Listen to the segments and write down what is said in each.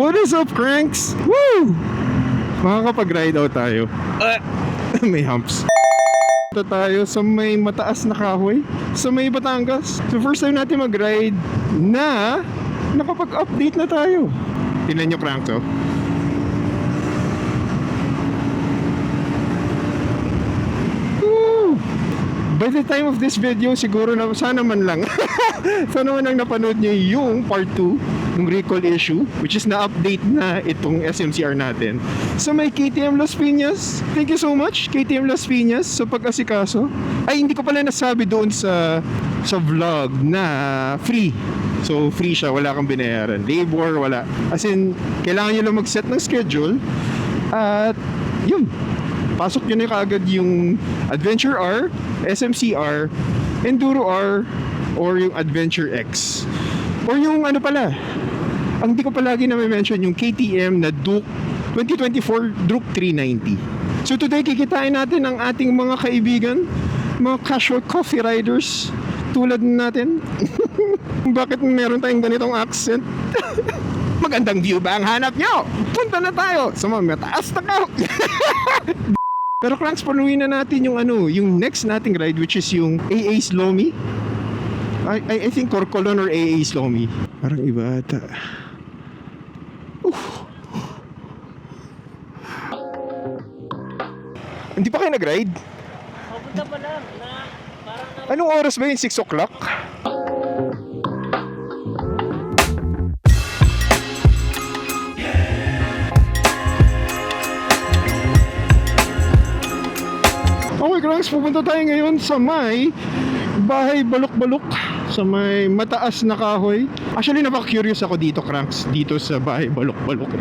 What is up, Cranks? Woo! Makakapag-ride out tayo. May humps. Ito tayo sa may mataas na kahoy sa may Batangas. So first time natin mag-ride na nakapag-update na tayo. Tingnan nyo, Cranks, oh. By the time of this video, siguro na sana man lang sana man lang napanood nyo yung part 2 ng recall issue, which is na-update na itong SMCR natin. So may KTM Las Piñas. Thank you so much, KTM Las Piñas, sa pag-asikaso. Ay, hindi ko pala nasabi doon sa vlog na free. So free siya, wala kang binayaran. Labor, wala. As in, kailangan nyo lang mag-set ng schedule. At yun, pasok nyo na kaagad yung Adventure R, SMCR, Enduro R, or yung Adventure X. Or yung ano pala, ang di ko palagi na may mention, yung KTM na Duke 2024 Duke 390. So today kikitain natin ang ating mga kaibigan, mga casual coffee riders tulad natin. Bakit meron tayong ganitong accent? Magandang view ba ang hanap nyo? Punta na tayo sa mga mataas na kahoy. Pero Cranks, panuhin na natin yung yung next nating ride, which is yung AA Slomi. I think Corcolon or AA Slomi. Parang iba ata. Hindi pa kayo nag-ride? Papunta pa lang na parang Anong oras ba yung 6 o'clock? Okay, Cranks, pupunta tayo ngayon sa may bahay balok-balok, sa may mataas na kahoy. Actually, napaka-curious ako dito, Cranks, dito sa bahay balok-balok.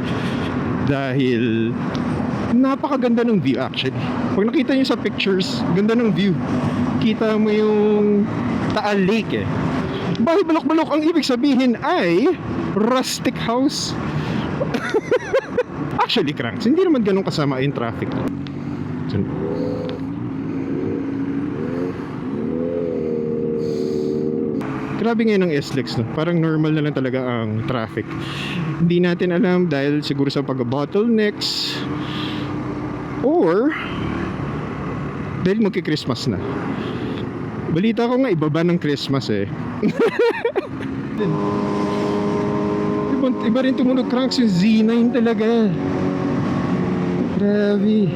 Dahil napakaganda ng view actually. Pag nakita nyo sa pictures, ganda ng view. Kita mo yung Taal Lake eh. Bahay balok-balok, ang ibig sabihin ay rustic house. Actually, Cranks, hindi naman ganun kasama yung traffic. So, grabe ngayon ang SLEX, no? Parang normal na lang talaga ang traffic. Hindi natin alam dahil siguro sa pag-bottlenecks or dahil magki-Christmas na. Balita ko nga ibaba ng Christmas eh. Iba rin tumunog, Cranks, yung Z9 talaga. Grabe.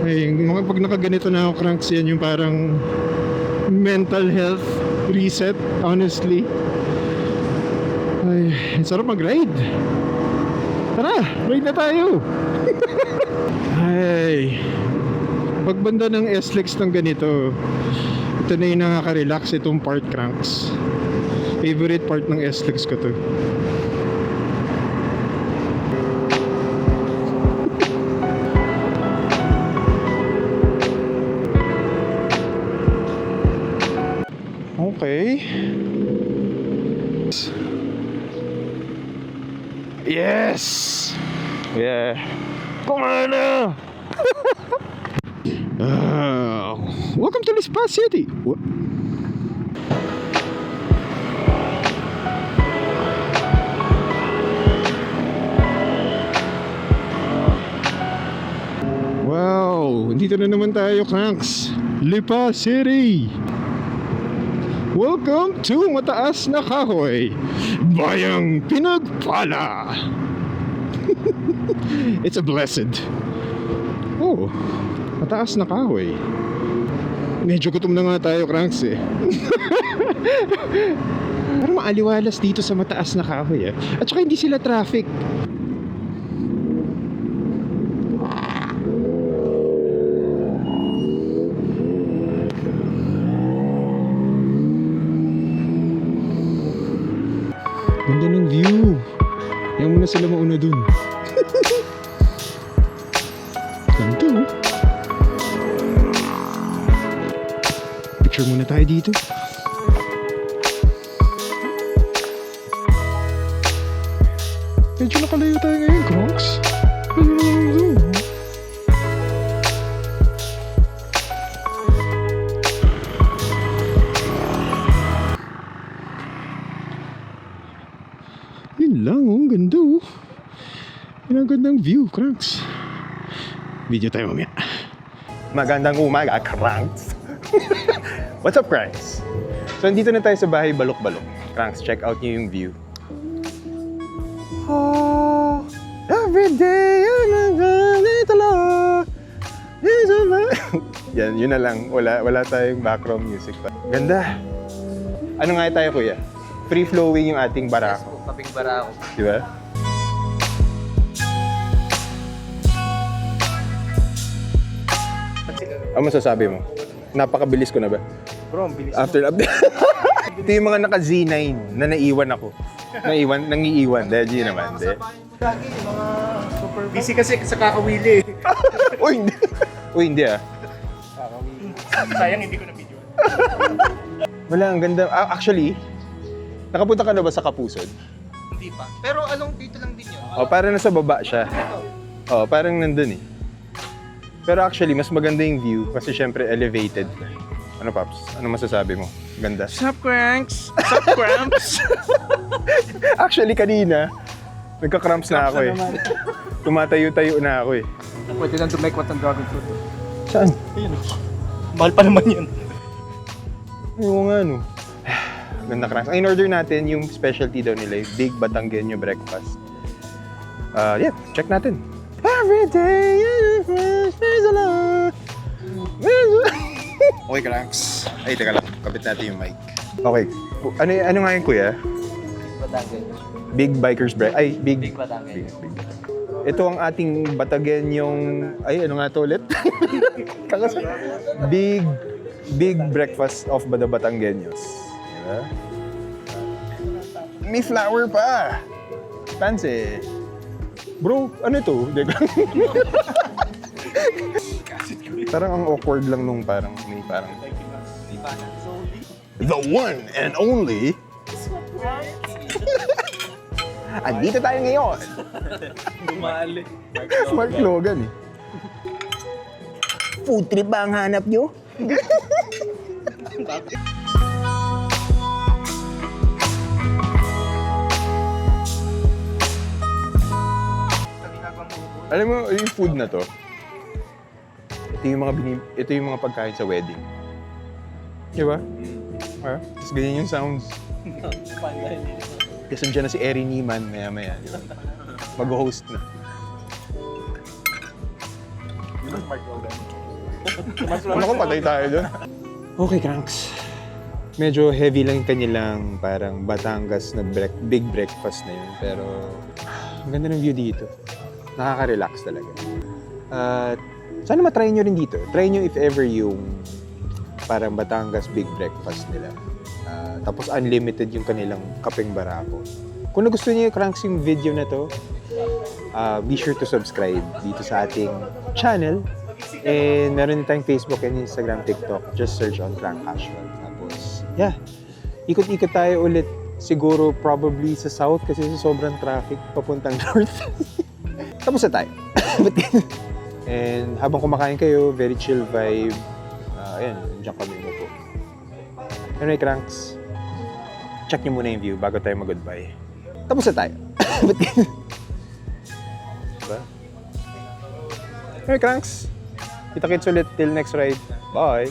Ay, pag nakaganito na ako, Cranks, yan yung parang mental health reset, honestly. Ay, sarap mag-ride. Tara, ride na tayo. Ay, pagbanda ng SLEX ng ganito, ito na yung nakaka-relax itong part, Cranks. Favorite part ng SLEX ko to. Okay. Yes! Yeah. Come on now! Welcome to Lispa City! Wow! Dito na naman tayo, Cranks! Lipa City! Welcome to Mataas na Kahoy, Bayang Pinagpala. It's a blessed. Oh, mataas na kahoy. Medyo gutom na nga tayo, Cranks eh. Parang maaliwalas dito sa mataas na kahoy eh. At saka hindi sila traffic. Ganda ng view. Yan muna sila mauna dun. Ganito. Picture muna tayo dito. Medyo nakalayo tayo ngayon, Cranks. lang, oh. Ganda, oh. Ang gandang view, Cranks. Video tayo mamaya. Magandang umaga, Cranks. What's up, Cranks? So, nandito na tayo sa bahay Balok-Balok. Cranks, check out niyo yung view. Oh, every day, yan, yun na lang. Wala tayong background music pa. Ganda. Ano nga tayo, kuya? Free-flowing yung ating barako. Kaping barako. Di ba? Ano masasabi mo? Napakabilis ko na ba? Bro, ang bilis. After update. Ito yung mga naka-Z9 na naiwan ako. Nangiiwan. Dahil G naman. De. Lagi, mga super... Busy kasi sa kakawili. Uy, hindi. Uy, hindi ah. Kakawili. Sayang, hindi ko na-video. Wala, ang ganda. Actually, nakapunta ka na ba sa Kapusod? Hindi pa. Pero anong dito lang din yun? Parang nasa baba siya. Parang nandun eh. Pero actually, mas maganda yung view kasi syempre elevated. Ano, Paps? Ano masasabi mo? Ganda. Sup, Cranks? Sup, Cramps? Actually, kanina, nagka-cramps na ako eh. Tumatayo-tayo na ako eh. Pwede lang tumekwat ng dragon fruit. Saan? Ayun. Mahal pa naman yan. Oo nga, no. Ganda, Cranks. Ang in-order natin, yung specialty daw nila, yung Big Batanggenyo Breakfast. Yeah, check natin. Every day, there's a lot. Okay, Cranks. Ay, teka lang. Kapit natin yung mic. Okay. Ano nga yun, kuya? Batangan. Big Bikers Breakfast. Ay, Big Batangan. Big. Ito ang ating Batanggenyong... Ay, ano nga to ulit? Big Breakfast of the Batanggenyos. Diba? May flower pa! Fancy! Bro, ano to? Parang ang awkward lang nung parang may parang... The one and only... Andito tayo ngayon! Bumali. Mark Logan eh. Food trip ba ang hanap nyo? Alam mo, yung food na to, ito yung mga pagkain sa wedding. Di ba? Tapos ganyan yung sounds. Kasi nandiyan na si Eri Niemann maya-maya. Di ba? Mag-host na. Ano kung patay tayo doon? Okay, Cranks. Medyo heavy lang yung kanilang parang Batangas na big breakfast na yun. Pero ang ganda ng view dito. Nakaka-relax talaga. At sana matry nyo rin dito. Try nyo if ever yung parang Batangas big breakfast nila. Tapos unlimited yung kanilang kapeng barako. Kung nagustuhan niyo yung Cranks yung video na to, be sure to subscribe dito sa ating channel. And meron din tayong Facebook and Instagram, TikTok. Just search on Crank Casual. Tapos, yeah. Ikot-ikot tayo ulit. Siguro probably sa south kasi sa sobrang traffic papuntang north. Tapos na tayo. And habang kumakain kayo, very chill vibe. Ayan, dyan kami na po. Anyway, Cranks, check nyo muna yung view bago tayo mag-goodbye. Tapos na tayo. Diba? Anyway, Cranks, kita-kits ulit till next ride. Bye!